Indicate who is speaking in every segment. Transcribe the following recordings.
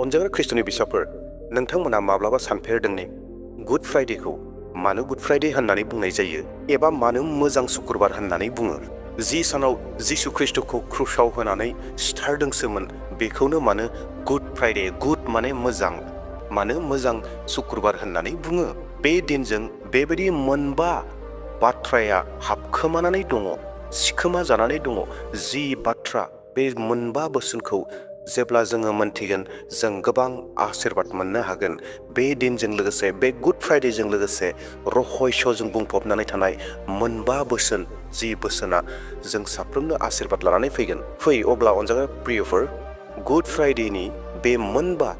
Speaker 1: अनजाग्रा ख्रिस्ट'नि बिसाफोर नोंथांमोना माब्लाबा सानफेरदोंने गुड फ्राइडेखौ मानो गुड फ्राइडे होननानै बुंनाय जायो एबा मानो मोजां शुक्रबार होननानै बुङो? जि सानाव जिसु ख्रिस्ट'खौ क्रुसाव होनानै सिथारदोंसोमोन बेखौनो मानो गुड फ्राइडे, गुड माने मोजां, मानो मोजां शुक्रबार होननानै बुङो? बे दिनजों बेबायदि मोनबा बाथ्राया हाबखोमानानै दङ, सिखोमा जानानै दङ। जि बाथ्रा बे मोनबा बोसोनखौ जेब्ला जोङो मोनथिगोन जों गोबां आशीर्बाद मोननो हागोन। बे दिनजों लोगोसे बे गुड फ्राइडेजों लोगोसे रहस्यजों बुंफबनानै थानाय मोनबा बोसोन, जि बोसोना जों साफ्रोमनो आशीर्बाद लानानै फैगोन। फै अब्ला अनजाग्रा प्रियफोर, गुड फ्राइडेनि बे मोनबा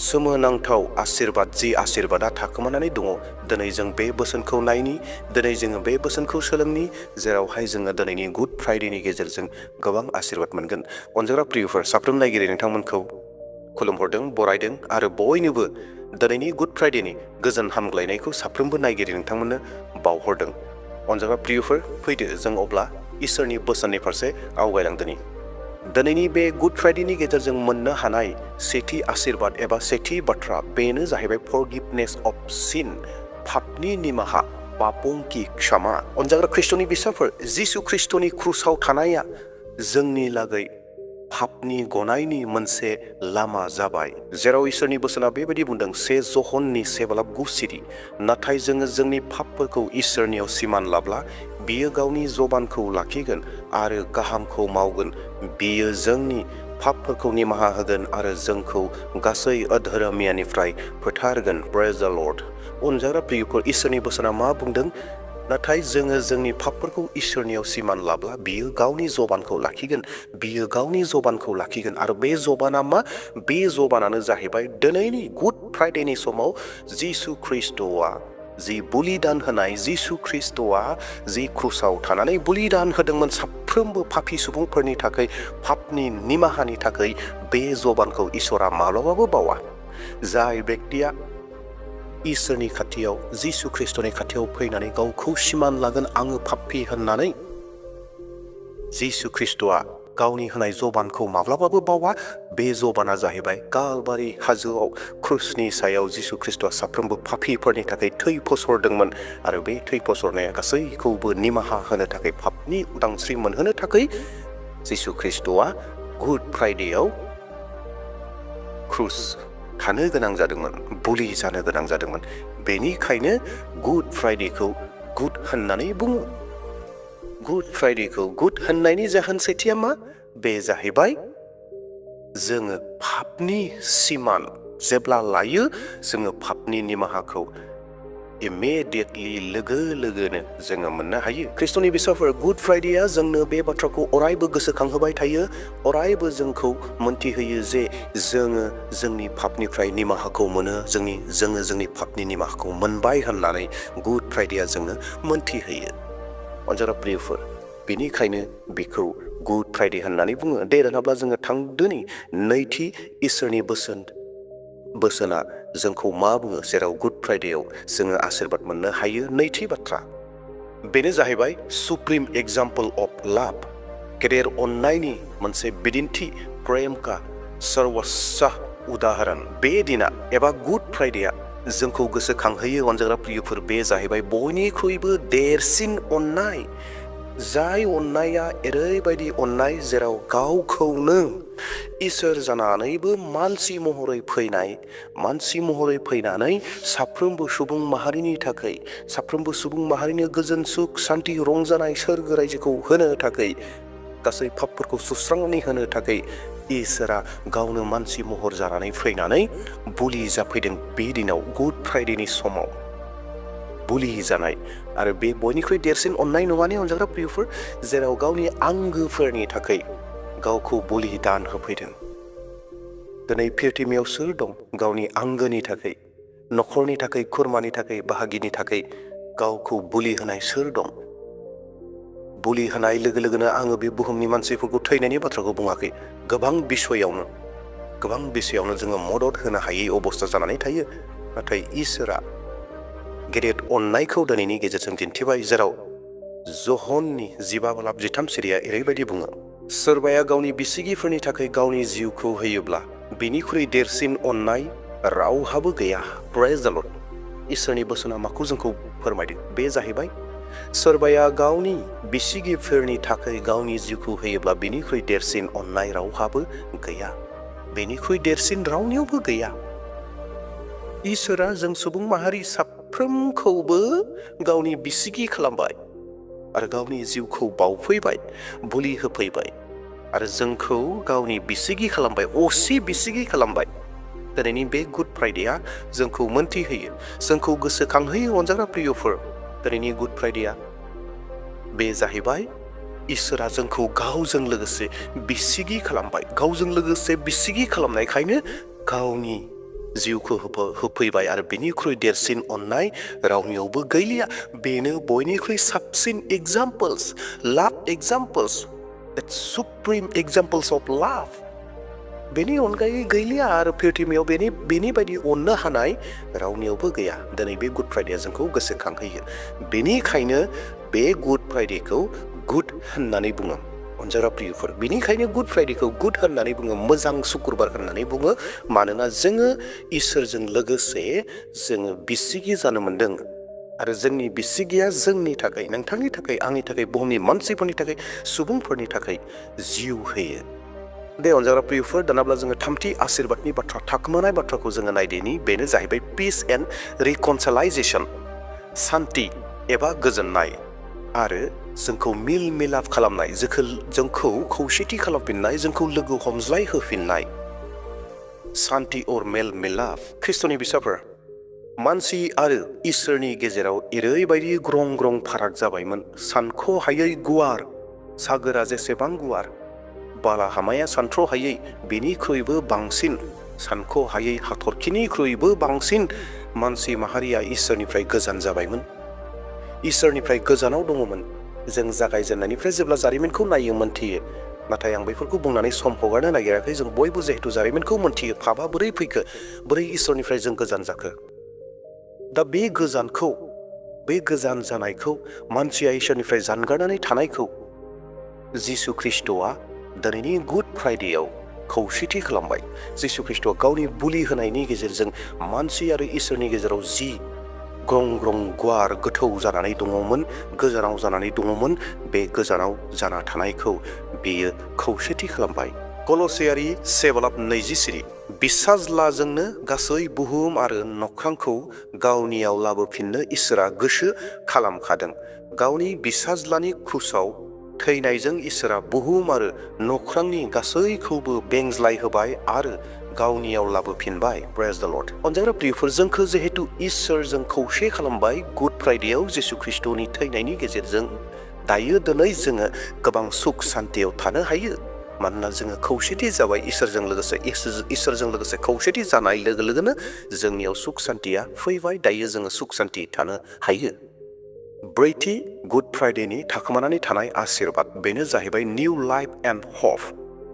Speaker 1: सोमोनांथाव आशीर्बाद, जि आशीर्बादा थाखोमानानै दङ, दिनै जों बे बोसोनखौ नायनि, दिनै जोङो बे बोसोनखौ सोलोंनि, जेरावहाय जोङो दिनैनि गुड फ्राइडेनि गेजेरजों गोबां आशीर्बाद मोनगोन। अनजाग्रा प्रियफोर, साफ्रोम नायगिरि नोंथांमोनखौ खुलुमहरदों, बरायदों आरो बयनोबो दिनैनि गुड फ्राइडेनि गोजोन हामग्लायनायखौ साफ्रोमबो नायगिरि नोंथांमोननो बावहरदों। अनजाग्रा प्रियफोर, फैदो जों अब्ला इसोरनि बोसोननि फारसे आवगायलांदोनि। दिनैनि बे गुड फ्राइडेनि गेजेरजों मोननो हानाय सेथि आशीर्बाद एबा सेथि बाथ्रा बेनो जाहैबाय फरगिभनेस अफ सिन, पापनि निमाहा, पापों की क्षमा। अनजाग्रा ख्रिस्ट'नि बिसाफोर, जिसु ख्रिस्ट'नि क्रुसाव थानाया जोंनि लागै पापनि गनायनि मोनसे लामा जाबाय, जेराव इसोरनि बोसोना बेबायदि बुंदों, 1 ज'हननि 7 सिरि, नाथाय जोङो जोंनि पापफोरखौ इसोरनियाव सिमान लाब्ला बियो गावनि जबानखौ लाखिगोन आरो गाहामखौ मावगोन। बियो जोंनि पापफोरखौ निमाहा होगोन आरो जोंखौ गासै अधर्मियानिफ्राय फोथारगोन। प्रेज द लर्ड। अनजाग्रा प्रियफोर, इसोरनि बोसोना मा बुंदों? नाथाय जोङो जोंनि पापफोरखौ इसोरनियाव सिमान लाब्ला बियो गावनि जबानखौ लाखिगोन, बियो गावनि जबानखौ लाखिगोन। आरो बे जबाना मा? बे जबानानो जाहैबाय दिनैनि गुड फ्राइडेनि समाव जिसु ख्रिस्ट'आ जि बलिदान होनाय, जिसु ख्रिस्ट'आ जि क्रुसाव थानानै बलिदान होदोंमोन साफ्रोमबो पापी सुबुंफोरनि थाखाय, पापनि निमाहानि थाखाय, बे जबानखौ इसोरा माब्लाबाबो बावा। जाय बेक्तिया इसोरनि खाथियाव, जिसु ख्रिस्ट'नि खाथियाव फैनानै गावखौ सिमान लागोन, आङो पापी होननानै, जिसु ख्रिस्ट'आ गावनि होनाय जबानखौ माब्लाबाबो बावा। बे जबाना जाहैबाय कालबारि हाजोआव क्रुसनि सायाव जिसु ख्रिस्ट'आ साफ्रोमबो पापीफोरनि थाखाय थै फसरदोंमोन आरो बे थै फसरनाया गासैखौबो निमाहा होनो थाखाय, पापनि उदांस्रि मोनहोनो थाखाय जिसु ख्रिस्ट'आ गुड फ्राइडेआव क्रुस थानो गोनां जादोंमोन, बलि जानो गोनां जादोंमोन। बेनिखायनो गुड फ्राइडेखौ गुड होननानै बुङो। गुड फ्राइडेखौ गुड होननायनि जाहोन सेथिया मा? बे जाहैबाय जोङो पापनि सिमान जेब्ला लायो, जोङो पापनि निमाहाखौ इमिडियेटलि लोगो लोगोनो जोङो मोननो हायो। ख्रिस्ट'नि बिसाफोर, गुड फ्राइडेआ जोंनो बे बाथ्राखौ अरायबो गोसोखांहोबाय थायो, अरायबो जोंखौ मोनथिहोयो जे जोङो जोंनि पापनिफ्राय निमाहाखौ मोनो, जोङो जोंनि पापनि निमाहाखौ मोनबाय होननानै गुड फ्राइडेआ जोंनो मोनथिहोयो। अनजाग्रा प्रियफोर, बेनिखायनो बेखौ गुड फ्राइडे होननानै बुङो। दे दानाब्ला जोङो थांदोनि नैथि इसोरनि बोसोना जोंखौ मा बुङो, जेराव गुड फ्राइडेआव जोङो आशीर्बाद मोननो हायो। नैथि बाथ्रा बेनो जाहैबाय सुप्रिम एग्जाम्पल अफ लाभ, गेदेर अननायनि मोनसे बिदिन्थि, प्रेम का सर्वोच्च उदाहरण। बे दिना एबा गुड फ्राइडेआ जोंखौ गोसोखांहोयो अनजाग्रा प्रियफोर, बे जाहैबाय बयनिख्रुइबो देरसिन अननाय। जाय अननाया ओरैबायदि अननाय जेराव गावखौनो इसोर जानानैबो मानसि महरै फैनानै साफ्रोमबो सुबुं माहारिनि थाखाय, साफ्रोमबो सुबुं माहारिनो गोजोन, सुख, सान्ति, रंजानाय, सोरगो रायजोखौ होनो थाखाय, गासै पापफोरखौ सुस्रांनानै होनो थाखाय इसोरा गावनो मानसि महर जानानै फैनानै बलि जाफैदों। बे दिनाव गुड फ्राइडेनि समाव बलि जानाय, आरो बे बयनिख्रुइ देरसिन अननाय नङाने अनजाग्रा प्रियफोर, जेराव गावनि आंगोफोरनि थाखाय गावखौ बलिदान होफैदों। दिनै प्रिथिबियाव सोर दं गावनि आंगोनि थाखाय, न'खरनि थाखाय, खुरमानि थाखाय, बाहागिनि थाखाय गावखौ बलि होनाय सोर दं? बलि होनाय लोगो लोगोनो आङो बे बुहुमनि मानसिफोरखौ थैनायनि बाथ्राखौ बुङाखै। गोबां बिसयावनो जोङो मदद होनो हायै अबस्था जानानै थायो। नाथाय इसोरा गेदेर अननायखौ दिनैनि गेजेरजों दिन्थिबाय, जेराव ज'हननि 15:13 सिरिया ओरैबायदि बुङो, सोरबाया गावनि बिसिगिफोरनि थाखाय गावनि जिउखौ होयोब्ला बेनिख्रुइ देरसिन अननाय रावहाबो गैया। प्रेज द लर्ड। इसोरनि बोसोना माखौ जोंखौ फोरमायदों? बे जाहैबाय सोरबाया गावनि बिसिगिफोरनि थाखाय गावनि जिउखौ होयोब्ला बेनिख्रुइ देरसिन अननाय रावहाबो गैया। बेनिख्रुइ देरसिन रावनियावबो गैया। इसोरा जों सुबुं माहारि साफ्रोमखौबो गावनि बिसिगि खालामबाय आरो गावनि जिउखौ बावफैबाय, बुलि होफैबाय आरो जोंखौ गावनि बिसिगि खालामबाय, असे बिसिगि खालामबाय। दिनैनि बे गुड फ्राइडेआ जोंखौ मोन्थिहोयो, जोंखौ गोसोखांहोयो अनजाग्रा प्रियफोर। दिनैनि गुड फ्राइडेआ बे जाहैबाय इसोरा जोंखौ गावजों लोगोसे बिसिगि खालामबाय। गावजों लोगोसे बिसिगि खालामनायखायनो गावनि जिउखौ होफैबाय आरो बेनिख्रुइ देरसिन अननाय रावनियावबो गैलिया। बेनो बयनिख्रुइ साबसिन एग्जाम्पल्स, लाभ एग्जाम्पल्स, सुप्रिम एग्जाम्पल्स अफ लाभ। बेनि अनगायै गैलिया आरो प्रिथिबियाव बेनि बायदि अननो हानाय रावनियावबो गैया। दिनै बे गुड फ्राइडेआ जोंखौ गोसोखांहोयो। बेनिखायनो बे गुड फ्राइडेखौ गुड होननानै बुङो अनजाग्रा प्रियफोर। बेनिखायनो गुड फ्राइडेखौ गुड होननानै बुङो, मोजां सुक्रुबार होननानै बुङो। मानोना जोङो इसोरजों लोगोसे जोङो बिसिगि जानो मोनदों आरो जोंनि बिसिगिया जोंनि थाखाय, नोंथांनि थाखाय, आंनि थाखाय, बुहुमनि मानसिफोरनि थाखाय, सुबुंफोरनि थाखाय जिउ होयो। दे अनजाग्रा प्रियफोर, दानाब्ला जोङो थामथि आशीर्बादनि बाथ्रा, थाखोमानाय बाथ्राखौ जोङो नायदिनि। बेनो जाहैबाय पिस एन्ड रिकनसिलाइजेसन, सान्ति एबा गोजोननाय आरो जोंखौ मिल मिलाप खालामनाय, जोंखौ खौसेथि खालामफिननाय, जोंखौ लोगो हमज्लाय होफिननाय। सान्ति और मेल मिलाप। ख्रिस्ट'नि फिसाफोर, मानसि आरो इसोरनि गेजेराव ओरैबायदि ग्रं ग्रं फाराग जाबायमोन, सानख'हायै गुवार। सागोरा जेसेबां गुवार, बालाहामाया सानथ्र'हायै बेनिख्रुइबो बांसिन, सानख'हायै हाथरखिनिख्रुइबो बांसिन मानसि माहारिया इसोरनिफ्राय गोजान जाबायमोन, इसोरनिफ्राय गोजानाव दङमोन। जों जागायजेननायनिफ्राय जेब्ला जारिमिनखौ नायो मोन्थियो, नाथाय आं बेफोरखौ बुंनानै सम हगारनो नागिराखै। जों बयबो जिहेतु जारिमिनखौ मोन्थियो, पापआ बोरै फैखो, बोरै इसोरनिफ्राय जों गोजान जाखो। दा बे गोजानखौ, बे गोजान जानायखौ, मानसिया इसोरनिफ्राय जानगारनानै थानायखौ जिसु ख्रिस्ट'आ दिनैनि गुड फ्राइडेआव खौसेथि खालामबाय। जिसु ख्रिस्ट'आ गावनि बुलि होनायनि गेजेरजों मानसि आरो इसोरनि गेजेराव जि ग्रं ग्रं गुवार गोथौ जानानै दङमोन, गोजानाव जानानै दङमोन, बे गोजानाव जाना थानायखौ बेयो खौसेथि खालामबाय। कल'सियारि 7:20 बिसाज्लाजोंनो गासै बुहुम आरो नख्रांखौ गावनियाव लाबोफिननो इसोरा गोसो खालामखादों। गावनि बिसाज्लानि क्रुसाव थैनायजों इसोरा बुहुम आरो नख्रांनि गासैखौबो बेंज्लाय होबाय आरो गावनियाव लाबोफिनबाय। प्रेज द लर्ड। अनजाग्रा प्रियफोर, जोंखौ जिहेतु इसोरजों खौसे खालामबाय गुड फ्राइडेआव जिसु ख्रिस्ट'नि थैनायनि गेजेरजों, दायो दिनै जोङो गोबां सुख सान्तियाव थानो हायो। मानोना जोङो खौसेथि जाबाय इसोरजों लोगोसे। इसोरजों लोगोसे खौसेथि जानाय लोगो लोगोनो जोंनियाव सुख सान्तिया फैबाय। दायो जोङो सुख सान्ति थानो हायो। ब्रैथि गुड फ्राइडेनि थाखोमानानै थानाय आशीर्बाद, बेनो जाहैबाय निउ लाइफ एन्ड हप,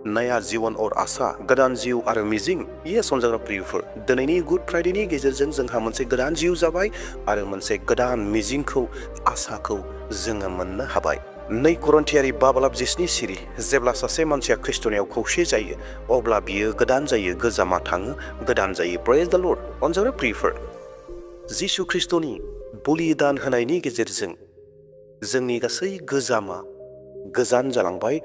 Speaker 1: नया जीवन और आशा, गोदान जिउ आरो मिजिं। येस अनजाग्रा प्रियफोर, दिनैनि गुड फ्राइडेनि गेजेरजों जोंहा मोनसे गोदान जिउ जाबाय आरो मोनसे गोदान मिजिंखौ, आसाखौ जोङो मोननो हाबाय। 2 करन्थियारि 5:7 जेब्ला सासे मानसिया ख्रिस्ट'नियाव खौसे जायो, अब्ला बियो गोदान जायो, गोजामा थाङो, गोदान जायो। प्रेज द लर्ड। अनजाग्रा प्रियफोर, जिसु ख्रिस्ट'नि बलिदान होनायनि गेजेरजों जोंनि गासै गोजामा गोजान जालांबाय,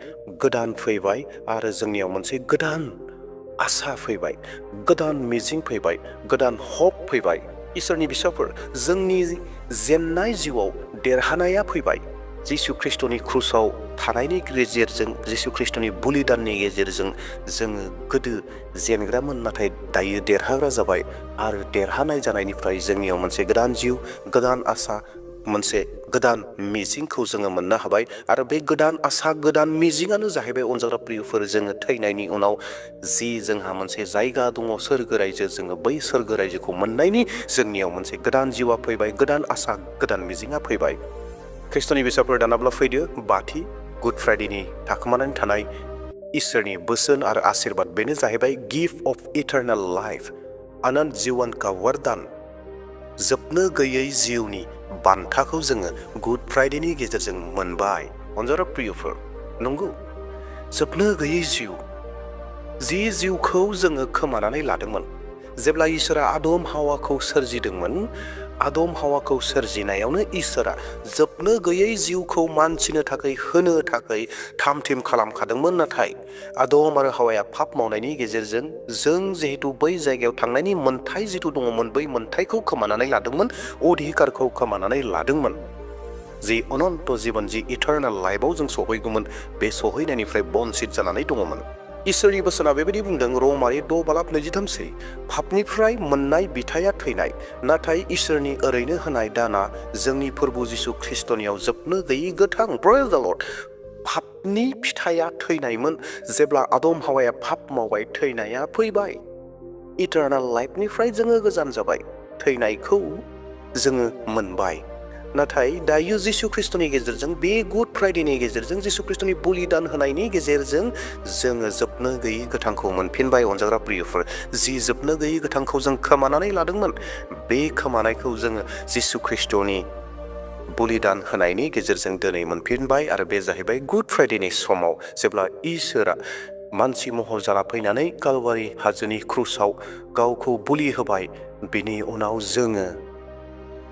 Speaker 1: गोदान फैबाय आरो जोंनियाव मोनसे गोदान आसा फैबाय, गोदान मिजिं फैबाय, गोदान हप फैबाय। इसोरनि फिसाफोर, जोंनि जेननाय जिउआव देरहानाया फैबाय। जिसु ख्रिस्ट'नि क्रुसाव थानायनि गेजेरजों, जिसु ख्रिस्ट'नि बलिदाननि गेजेरजों जोङो गोदो जेनग्रामोन, नाथाय दायो देरहाग्रा जाबाय आरो देरहानाय जानायनिफ्राय जोंनियाव मोनसे गोदान जिउ, गोदान आसा, मोनसे गोदान मिजिंखौ जोङो मोननो हाबाय। आरो बे गोदान आसा, गोदान मिजिंआनो जाहैबाय अनजाग्रा प्रियफोर, जोङो थैनायनि उनाव जि जोंहा मोनसे जायगा दङ सोरगो रायजो, जोङो बै सोरगो रायजोखौ मोननायनि जोंनियाव मोनसे गोदान जिउआ फैबाय, गोदान आसा, गोदान मिजिंआ फैबाय। ख्रिस्ट'नि फिसाफोर, दानाब्ला फैदो बाथि गुड फ्राइडेनि थाखोमानानै थानाय इसोरनि बोसोन आरो आशीर्बाद, बेनो जाहैबाय गिफ्ट अफ इटारनेल लाइफ, अनन्त जीवन का वरदान, जोबनो गैयै जिउनि बान्थाखौ जोङो गुड फ्राइडेनि गेजेरजों मोनबाय। अनजाग्रा प्रियफोर, नंगौ, जोबनो गैयै जिउ, जि जिउखौ जोङो खोमानानै लादोंमोन जेब्ला इसोरा आदम हावाखौ सोरजिदोंमोन आदम हावाखौ सोरजिनायावनो इसोरा जोबनो गैयै जिउखौ मानसिनो थाखाय होनो थाखाय थाम थिम खालामखादोंमोन नाथाय आदम आरो हावाया पाप मावनायनि गेजेरजों जों जिहेतु बै जायगायाव थांनायनि मोन्थाय जिथु दङमोन बै मोन्थायखौ खोमानानै लादोंमोन अधिकारखौ खोमानानै लादोंमोन जि अनन्त जीवन जि इटारनेल लाइफआव जों सहैगौमोन बे सहैनायनिफ्राय बन्सित जानानै दङमोन इसोरनि बोसोना बेबायदि बुंदों रमारि 6:23 पापनिफ्राय मोननाय बिथाया थैनाय नाथाय इसोरनि ओरैनो होनाय दाना जोंनि प्रभु जिसु ख्रिस्टनियाव जोबनो गैयै गोथां प्रेज द लर्ड पापनि फिथाइया थैनायमोन जेब्ला आदम हावाया पाप मावबाय थैनाया फैबाय इटारनेल लाइफनिफ्राय जोङो गोजान जाबाय थैनायखौ जोङो मोनबाय नाथाय दायो जिसु ख्रिस्टनि गेजेरजों बे गुड फ्राइडेनि गेजेरजों जिसु ख्रिस्टनि बलिदान होनायनि गेजेरजों जोङो जोबनो गैयै गोथांखौ मोनफिनबाय अनजाग्रा प्रियफोर जि जोबनो गैयै गोथांखौ जों खोमानानै लादोंमोन बे खोमानायखौ जोङो जिसु ख्रिस्टनि बलिदान होनायनि गेजेरजों दिनै मोनफिनबाय आरो बे जाहैबाय गुड फ्राइडेनि समाव जेब्ला इसोरा मानसि महर जाना फैनानै कालवारि हाजोनि क्रुसाव गावखौ बलि होबाय बिनि उनाव जोङो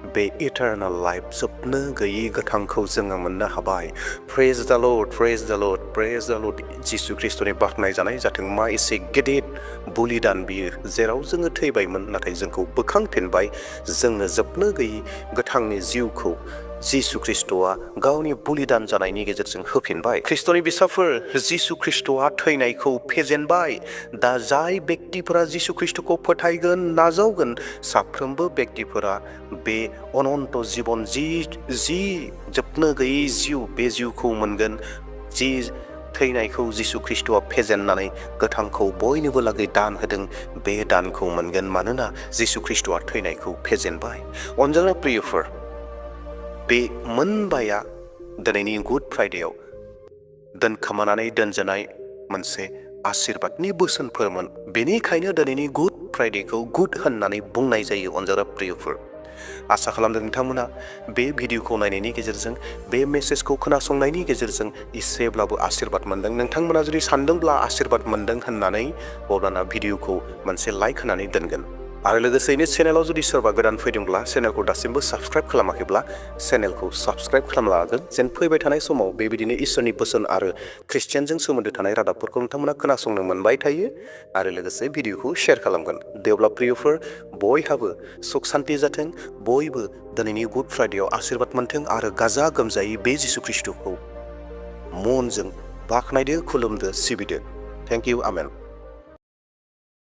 Speaker 1: बे इटारनेल लाइफ जोबनो गैयै गोथांखौ जोङो मोननो हाबाय प्रेज द लर्ड प्रेज द लर्ड प्रेज द लर्ड जिसु ख्रिस्टनि बाख्नाय जानाय जाथों मा एसे गेदेर बलिदान बियो जेराव जोङो थैबायमोन नाथाय जोंखौ बोखांफिनबाय जोंनो जोबनो गैयै गोथांनि जिउखौ जिसु ख्रिस्टआ गावनि बलिदान जानायनि गेजेरजों होफिनबाय ख्रिस्टनि बिसाफोर जिसु ख्रिस्टआ थैनायखौ फेजेनबाय दा जाय व्यक्तिफोरा जिसु ख्रिस्टखौ फोथायगोन नाजावगोन साफ्रोमबो व्यक्तिफोरा बे अनन्त जीवन जि जोबनो गैयै जिउ बे जिउखौ मोनगोन जि थैनायखौ जिसु ख्रिस्टआ फेजेननानै गोथांखौ बयनोबो लागै दान होदों बे दानखौ मोनगोन मानोना जिसु ख्रिस्टआ थैनायखौ फेजेनबाय अनजाग्रा प्रियफोर बे मोनबाया दिनैनि गुड फ्राइडेयाव दोनखोमानानै दोनजानाय मोनसे आशीर्बादनि बोसोनफोरमोन बेनिखायनो दिनैनि गुड फ्राइडेखौ गुड होननानै बुंनाय जायो अनजाग्रा प्रियफोर आसा खालामदों नोंथांमोना बे भिडिअखौ नायनायनि गेजेरजों बे मेसेजखौ खोनासंनायनि गेजेरजों एसेब्लाबो आशीर्बाद मोनदों नोंथांमोना जुदि सानदोंब्ला आशीर्बाद मोनदों होननानै अब्लाना भिडिअखौ मोनसे लाइक होनानै दोनगोन आरो लोगोसेयैनो चेनेलाव जुदि सोरबा गोदान फैदोंब्ला चेनेलखौ दासिमबो साबस्क्राइब खालामाखैब्ला चेनेलखौ साबस्क्राइब खालामना लागोन जेन फैबाय थानाय समाव बेबायदिनो इसोरनि बोसोन आरो ख्रिस्टियानजों सोमोन्दो थानाय रादाबफोरखौ नोंथांमोना खोनासंनो मोनबाय थायो आरो लोगोसे भिडिअखौ शेयार खालामगोन देवब्ला प्रियफोर बयहाबो सुख शान्ति जाथों बयबो दिनैनि गुड फ्राइडेयाव आशीर्बाद मोनथों आरो गाजा गोमजायै बे जिसु ख्रिस्टखौ मनजों बाख्नायदो खुलुमदो सिबिदो थेंक इउ आमेन